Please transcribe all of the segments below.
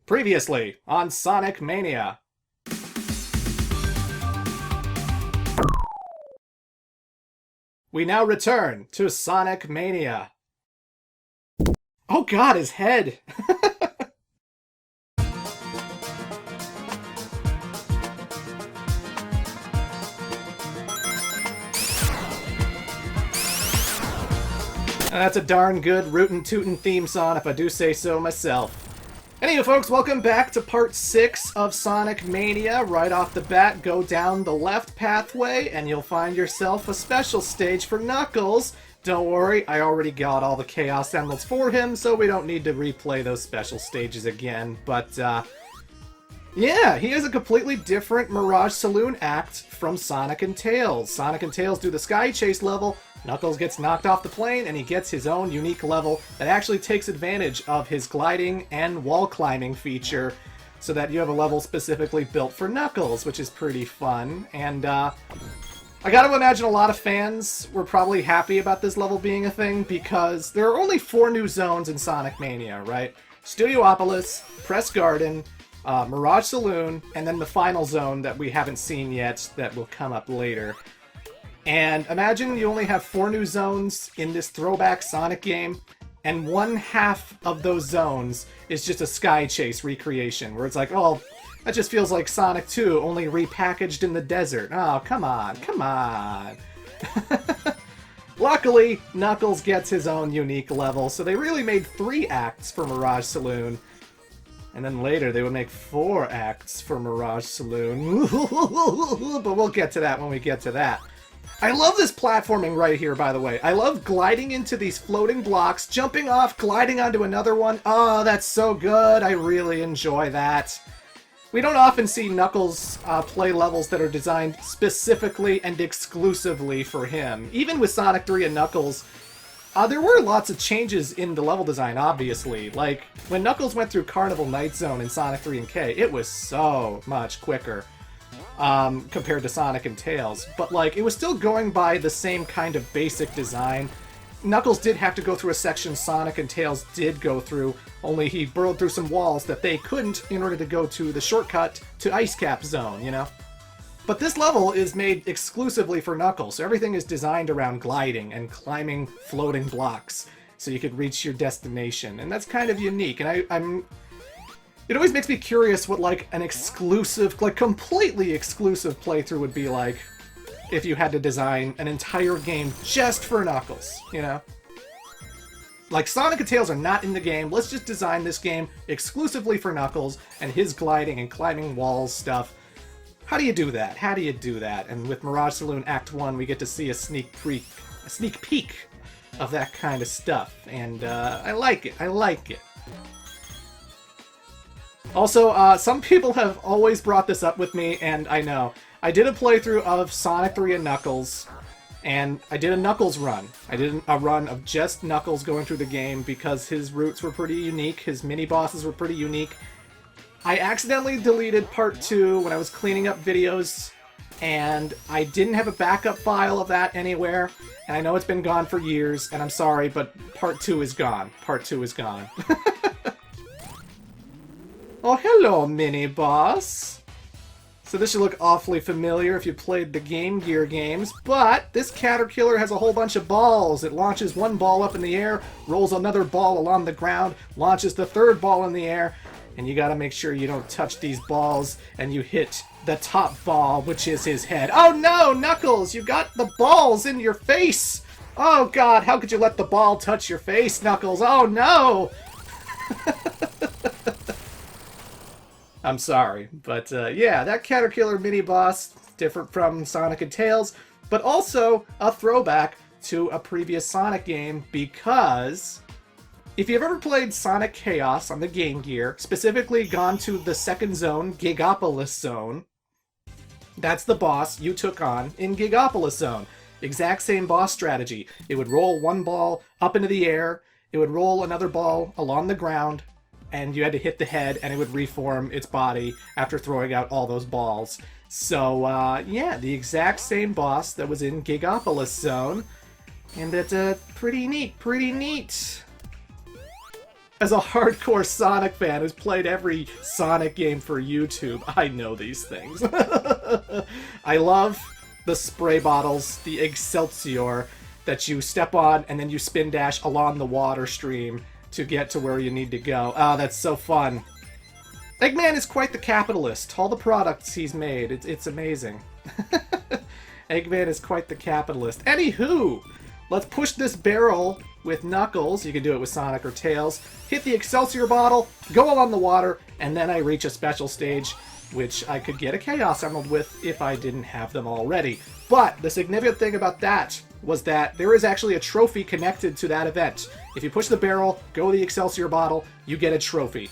Previously on Sonic Mania. We now return to Sonic Mania. Oh god, his head! That's a darn good rootin' tootin' theme song if I do say so myself. Anyway, folks, welcome back to part 6 of Sonic Mania. Right off the bat, go down the left pathway and you'll find yourself a special stage for Knuckles. Don't worry, I already got all the Chaos Emeralds for him, so we don't need to replay those special stages again. But, yeah, he has a completely different Mirage Saloon act from Sonic and Tails. Sonic and Tails do the Sky Chase level, Knuckles gets knocked off the plane, and he gets his own unique level that actually takes advantage of his gliding and wall climbing feature, so that you have a level specifically built for Knuckles, which is pretty fun. And, I gotta imagine a lot of fans were probably happy about this level being a thing, because there are only 4 new zones in Sonic Mania, right? Studiopolis, Press Garden, Mirage Saloon, and then the final zone that we haven't seen yet that will come up later. And imagine you only have 4 new zones in this throwback Sonic game, and one half of those zones is just a Sky Chase recreation, where it's like, oh, that just feels like Sonic 2, only repackaged in the desert. Oh, come on, come on. Luckily, Knuckles gets his own unique level, so they really made 3 acts for Mirage Saloon. And then later they would make 4 acts for Mirage Saloon. But we'll get to that when we get to that. I love this platforming right here, by the way. I love gliding into these floating blocks, jumping off, gliding onto another one. Oh, that's so good. I really enjoy that. We don't often see Knuckles play levels that are designed specifically and exclusively for him. Even with Sonic 3 and Knuckles, there were lots of changes in the level design, obviously. Like, when Knuckles went through Carnival Night Zone in Sonic 3 and K, it was so much quicker. Compared to Sonic and Tails. But, like, it was still going by the same kind of basic design. Knuckles did have to go through a section Sonic and Tails did go through, only he burrowed through some walls that they couldn't in order to go to the shortcut to Ice Cap Zone, you know? But this level is made exclusively for Knuckles, so everything is designed around gliding and climbing floating blocks, so you could reach your destination, and that's kind of unique, and it always makes me curious what, like, an exclusive, like, completely exclusive playthrough would be like if you had to design an entire game just for Knuckles, you know? Like, Sonic and Tails are not in the game, let's just design this game exclusively for Knuckles and his gliding and climbing walls stuff. How do you do that? How do you do that? And with Mirage Saloon Act 1, we get to see a sneak peek of that kind of stuff, and I like it, I like it. Also, some people have always brought this up with me, and I know. I did a playthrough of Sonic 3 and Knuckles, and I did a Knuckles run. I did a run of just Knuckles going through the game because his routes were pretty unique, his mini-bosses were pretty unique. I accidentally deleted Part 2 when I was cleaning up videos, and I didn't have a backup file of that anywhere, and I know it's been gone for years, and I'm sorry, but Part 2 is gone. Part 2 is gone. Oh, hello, mini-boss! So this should look awfully familiar if you played the Game Gear games, but this Caterpillar has a whole bunch of balls. It launches one ball up in the air, rolls another ball along the ground, launches the third ball in the air, and you gotta make sure you don't touch these balls and you hit the top ball, which is his head. Oh no, Knuckles! You got the balls in your face! Oh god, how could you let the ball touch your face, Knuckles? Oh no! I'm sorry, but yeah, that Caterpillar mini-boss, different from Sonic and Tails, but also a throwback to a previous Sonic game, because if you've ever played Sonic Chaos on the Game Gear, specifically gone to the second zone, Gigopolis Zone, that's the boss you took on in Gigopolis Zone. Exact same boss strategy. It would roll one ball up into the air, it would roll another ball along the ground, and you had to hit the head, and it would reform its body after throwing out all those balls. So, yeah, the exact same boss that was in Gigopolis Zone, and that's pretty neat, pretty neat. As a hardcore Sonic fan who's played every Sonic game for YouTube, I know these things. I love the spray bottles, the Excelsior, that you step on and then you spin dash along the water stream to get to where you need to go. Oh, that's so fun. Eggman is quite the capitalist. All the products he's made, it's amazing. Eggman is quite the capitalist. Anywho, let's push this barrel with Knuckles. You can do it with Sonic or Tails. Hit the Excelsior bottle, go along the water, and then I reach a special stage, which I could get a Chaos Emerald with if I didn't have them already. But the significant thing about that was that there is actually a trophy connected to that event. If you push the barrel, go to the Excelsior bottle, you get a trophy.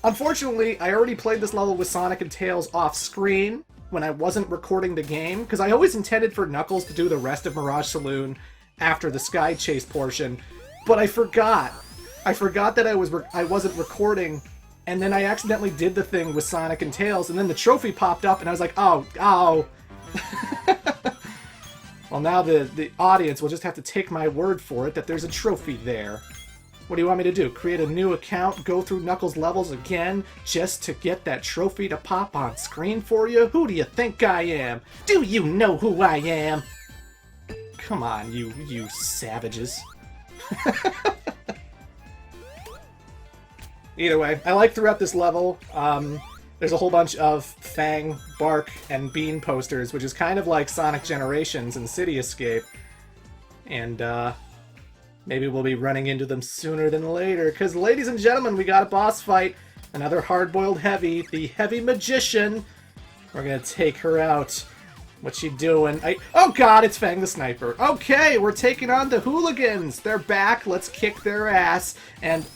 Unfortunately, I already played this level with Sonic and Tails off-screen when I wasn't recording the game, because I always intended for Knuckles to do the rest of Mirage Saloon after the Sky Chase portion, but I forgot. I forgot that I wasn't recording, and then I accidentally did the thing with Sonic and Tails, and then the trophy popped up, and I was like, oh. Well, now the audience will just have to take my word for it that there's a trophy there. What do you want me to do? Create a new account, go through Knuckles levels again, just to get that trophy to pop on screen for you? Who do you think I am? Do you know who I am? Come on, you savages. Either way, I like throughout this level, there's a whole bunch of Fang, Bark, and Bean posters, which is kind of like Sonic Generations and City Escape. And, maybe we'll be running into them sooner than later, because, ladies and gentlemen, we got a boss fight. Another hard-boiled heavy, the Heavy Magician. We're gonna take her out. What's she doing? Oh god, it's Fang the Sniper. Okay, we're taking on the hooligans. They're back. Let's kick their ass. And...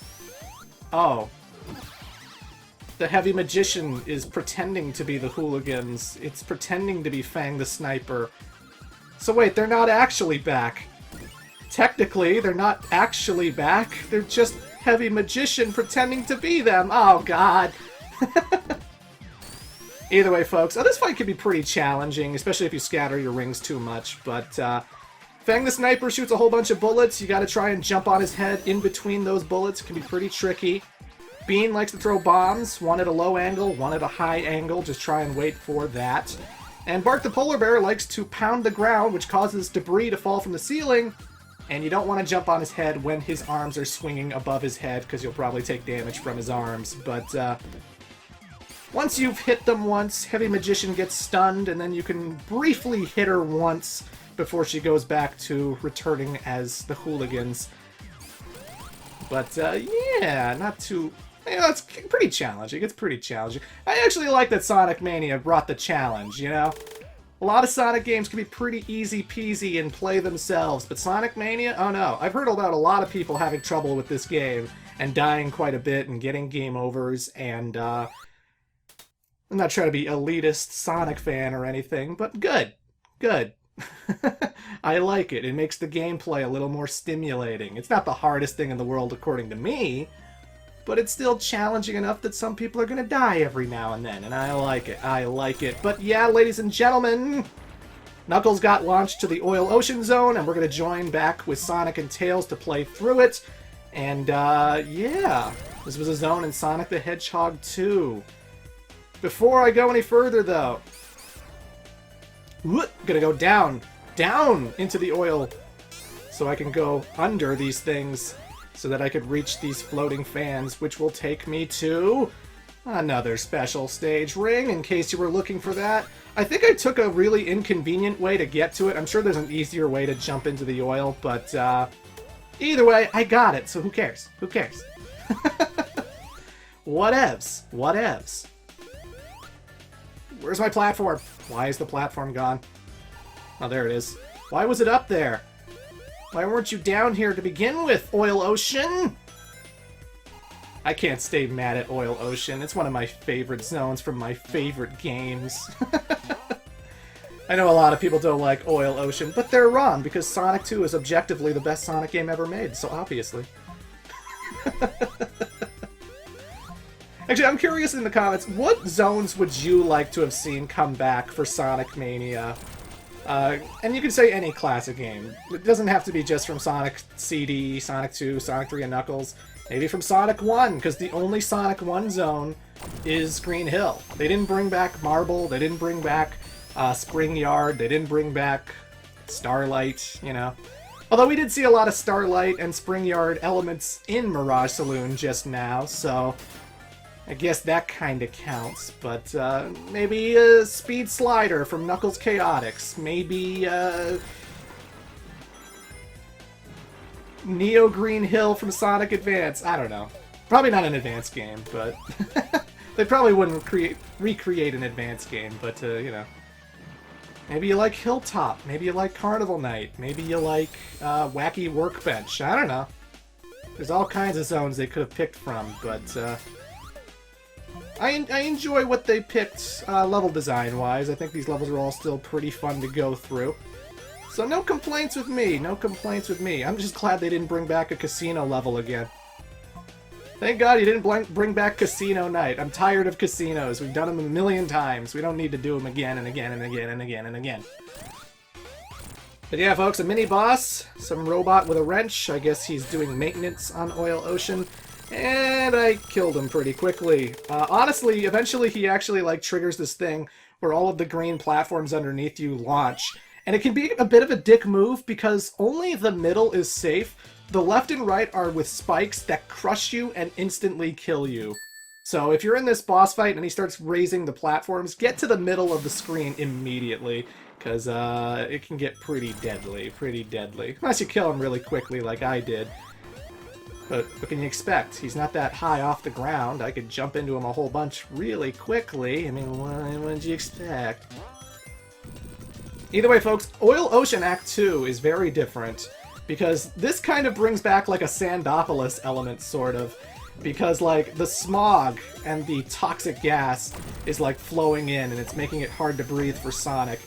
oh. The Heavy Magician is pretending to be the hooligans. It's pretending to be Fang the Sniper. So wait, they're not actually back. Technically, they're not actually back. They're just Heavy Magician pretending to be them. Oh, God. Either way, folks, this fight can be pretty challenging, especially if you scatter your rings too much. But Fang the Sniper shoots a whole bunch of bullets. You gotta try and jump on his head in between those bullets. It can be pretty tricky. Bean likes to throw bombs, one at a low angle, one at a high angle. Just try and wait for that. And Bark the Polar Bear likes to pound the ground, which causes debris to fall from the ceiling. And you don't want to jump on his head when his arms are swinging above his head, because you'll probably take damage from his arms. But once you've hit them once, Heavy Magician gets stunned, and then you can briefly hit her once before she goes back to returning as the hooligans. But yeah, not too... it's pretty challenging. It's pretty challenging. I actually like that Sonic Mania brought the challenge, you know? A lot of Sonic games can be pretty easy peasy and play themselves, but Sonic Mania? Oh no. I've heard about a lot of people having trouble with this game and dying quite a bit and getting game overs, and I'm not trying to be elitist Sonic fan or anything, but good. Good. I like it. It makes the gameplay a little more stimulating. It's not the hardest thing in the world according to me, but it's still challenging enough that some people are going to die every now and then, and I like it. I like it. But yeah, ladies and gentlemen, Knuckles got launched to the Oil Ocean Zone, and we're going to join back with Sonic and Tails to play through it. And yeah, this was a zone in Sonic the Hedgehog 2. Before I go any further, though, I'm going to go down into the oil, so I can go under these things, so that I could reach these floating fans, which will take me to another special stage ring, in case you were looking for that. I think I took a really inconvenient way to get to it. I'm sure there's an easier way to jump into the oil, but either way, I got it, so who cares? Who cares? Whatevs. Whatevs. Where's my platform? Why is the platform gone? Oh, there it is. Why was it up there? Why weren't you down here to begin with, Oil Ocean? I can't stay mad at Oil Ocean. It's one of my favorite zones from my favorite games. I know a lot of people don't like Oil Ocean, but they're wrong, because Sonic 2 is objectively the best Sonic game ever made, so obviously. Actually, I'm curious in the comments, what zones would you like to have seen come back for Sonic Mania? And you can say any classic game. It doesn't have to be just from Sonic CD, Sonic 2, Sonic 3, and Knuckles. Maybe from Sonic 1, because the only Sonic 1 zone is Green Hill. They didn't bring back Marble, they didn't bring back Spring Yard, they didn't bring back Starlight, you know. Although we did see a lot of Starlight and Spring Yard elements in Mirage Saloon just now, so I guess that kind of counts. But maybe a Speed Slider from Knuckles Chaotix, maybe Neo Green Hill from Sonic Advance. I don't know. Probably not an Advance game, but they probably wouldn't recreate an Advance game, but you know. Maybe you like Hilltop, maybe you like Carnival Night, maybe you like Wacky Workbench. I don't know. There's all kinds of zones they could have picked from, but I enjoy what they picked level design-wise. I think these levels are all still pretty fun to go through. So no complaints with me, no complaints with me. I'm just glad they didn't bring back a casino level again. Thank God you didn't bring back Casino Night. I'm tired of casinos. We've done them a million times. We don't need to do them again and again and again and again and again. But yeah, folks, a mini-boss, some robot with a wrench. I guess he's doing maintenance on Oil Ocean. And I killed him pretty quickly. Honestly, eventually he actually like triggers this thing where all of the green platforms underneath you launch. And it can be a bit of a dick move because only the middle is safe. The left and right are with spikes that crush you and instantly kill you. So if you're in this boss fight and he starts raising the platforms, get to the middle of the screen immediately, because it can get pretty deadly, Unless you kill him really quickly like I did. But what can you expect? He's not that high off the ground. I could jump into him a whole bunch really quickly. I mean, what did you expect? Either way, folks, Oil Ocean Act 2 is very different, because this kind of brings back like a Sandopolis element, sort of. Because, like, the smog and the toxic gas is, like, flowing in, and it's making it hard to breathe for Sonic.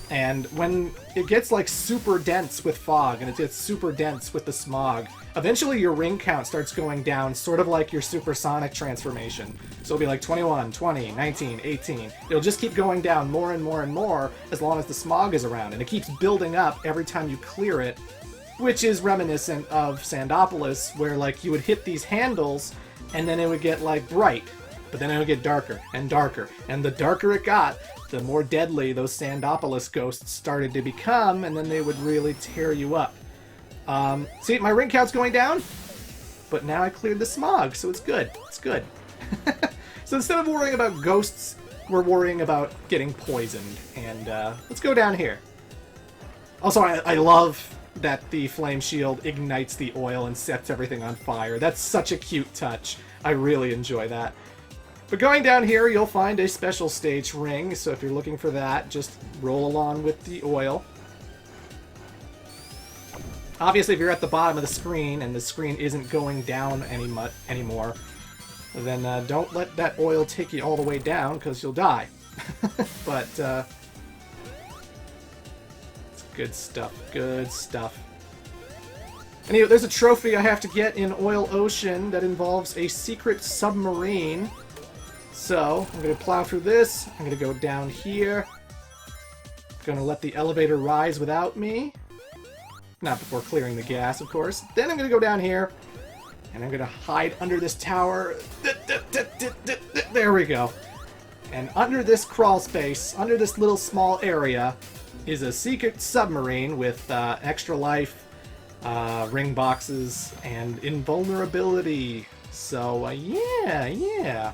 And when it gets, like, super dense with fog, and it gets super dense with the smog, eventually your ring count starts going down, sort of like your supersonic transformation. So it'll be like 21, 20, 19, 18. It'll just keep going down more and more and more as long as the smog is around, and it keeps building up every time you clear it, which is reminiscent of Sandopolis, where, like, you would hit these handles, and then it would get, like, bright. But then it would get darker and darker. And the darker it got, the more deadly those Sandopolis ghosts started to become, and then they would really tear you up. See, my ring count's going down, but now I cleared the smog, so it's good. It's good. So instead of worrying about ghosts, we're worrying about getting poisoned. And let's go down here. Also, I love that the flame shield ignites the oil and sets everything on fire. That's such a cute touch. I really enjoy that. But going down here, you'll find a special stage ring, so if you're looking for that, just roll along with the oil. Obviously, if you're at the bottom of the screen and the screen isn't going down anymore, then don't let that oil take you all the way down, because you'll die. But, it's good stuff, good stuff. Anyway, there's a trophy I have to get in Oil Ocean that involves a secret submarine. So, I'm going to plow through this, I'm going to go down here, I'm going to let the elevator rise without me. Not before clearing the gas, of course. Then I'm going to go down here, and I'm going to hide under this tower. There we go. And under this crawl space, under this little small area, is a secret submarine with extra life, ring boxes, and invulnerability. So, yeah.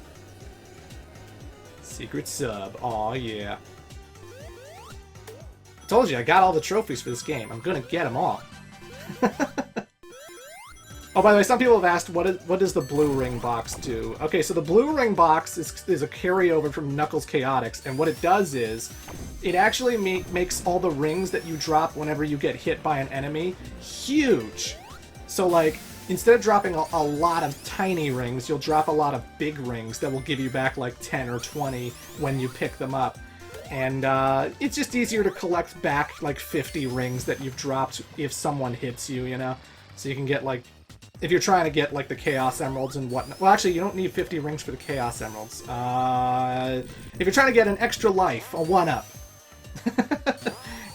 Secret sub. Aw, yeah. I told you, I got all the trophies for this game. I'm gonna get them all. Oh, by the way, some people have asked, what does the blue ring box do? Okay, so the blue ring box is a carryover from Knuckles Chaotix, and what it does is, it actually makes all the rings that you drop whenever you get hit by an enemy huge. So, like, instead of dropping a lot of tiny rings, you'll drop a lot of big rings that will give you back, like, 10 or 20 when you pick them up. And it's just easier to collect back, like, 50 rings that you've dropped if someone hits you, you know? So you can get, like, if you're trying to get, like, the Chaos Emeralds and whatnot. Well, actually, you don't need 50 rings for the Chaos Emeralds. If you're trying to get an extra life, a 1-up.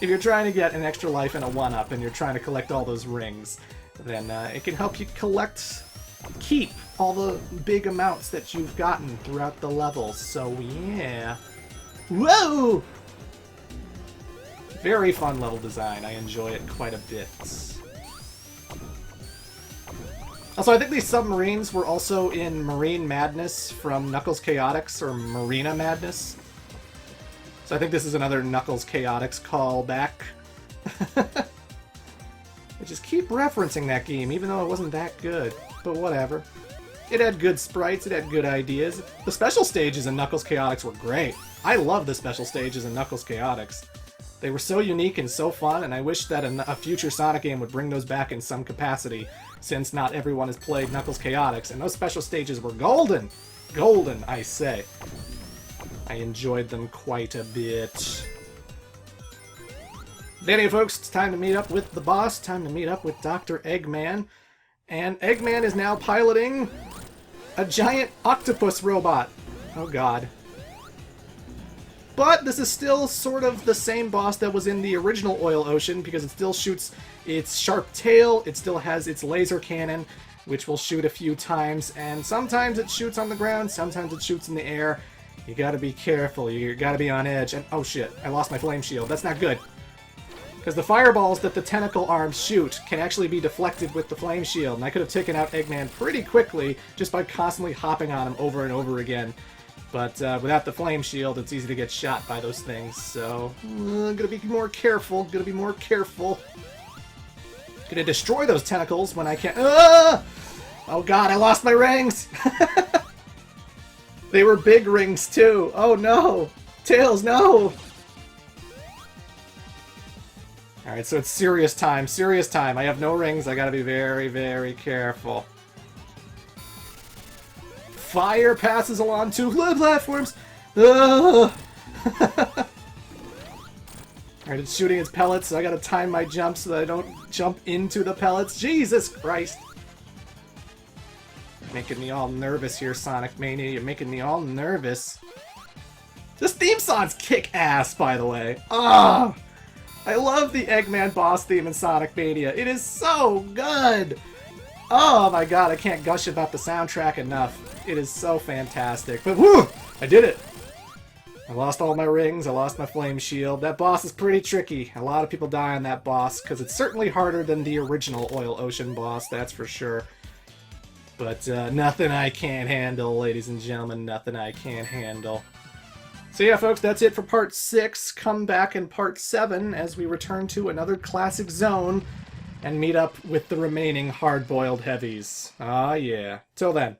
If you're trying to get an extra life and a 1-up and you're trying to collect all those rings, then it can help you collect keep all the big amounts that you've gotten throughout the levels. So yeah. Whoa! Very fun level design. I enjoy it quite a bit. Also, I think these submarines were also in Marine Madness from Knuckles Chaotix, or Marina Madness. So I think this is another Knuckles Chaotix callback. I just keep referencing that game, even though it wasn't that good. But whatever. It had good sprites, it had good ideas. The special stages in Knuckles Chaotix were great. I love the special stages in Knuckles Chaotix. They were so unique and so fun, and I wish that a future Sonic game would bring those back in some capacity, since not everyone has played Knuckles Chaotix, and those special stages were golden! Golden, I say. I enjoyed them quite a bit. Anyway, folks, it's time to meet up with the boss, time to meet up with Dr. Eggman, and Eggman is now piloting a giant octopus robot. Oh god. But this is still sort of the same boss that was in the original Oil Ocean, because it still shoots its sharp tail, it still has its laser cannon, which will shoot a few times, and sometimes it shoots on the ground, sometimes it shoots in the air. You gotta be careful, you gotta be on edge, and oh shit, I lost my flame shield, that's not good. Because the fireballs that the tentacle arms shoot can actually be deflected with the flame shield, and I could have taken out Eggman pretty quickly just by constantly hopping on him over and over again. But without the flame shield, it's easy to get shot by those things, so I'm gonna be more careful, Gonna destroy those tentacles when I can. Ah! Oh god, I lost my rings! They were big rings too. Oh no! Tails, no! Alright, so it's serious time, I have no rings, I gotta be very, very careful. Fire passes along two platforms! Alright, it's shooting its pellets, so I gotta time my jump so that I don't jump into the pellets. Jesus Christ! You're making me all nervous here, Sonic Mania. You're making me all nervous. This theme song's kick-ass, by the way. Ah! I love the Eggman boss theme in Sonic Mania. It is so good! Oh my god, I can't gush about the soundtrack enough. It is so fantastic. But whoo! I did it! I lost all my rings, I lost my flame shield. That boss is pretty tricky. A lot of people die on that boss, because it's certainly harder than the original Oil Ocean boss, that's for sure. But nothing I can't handle, ladies and gentlemen, nothing I can't handle. So yeah, folks, that's it for Part 6. Come back in Part 7 as we return to another classic zone and meet up with the remaining hard-boiled heavies. Ah, yeah. Till then.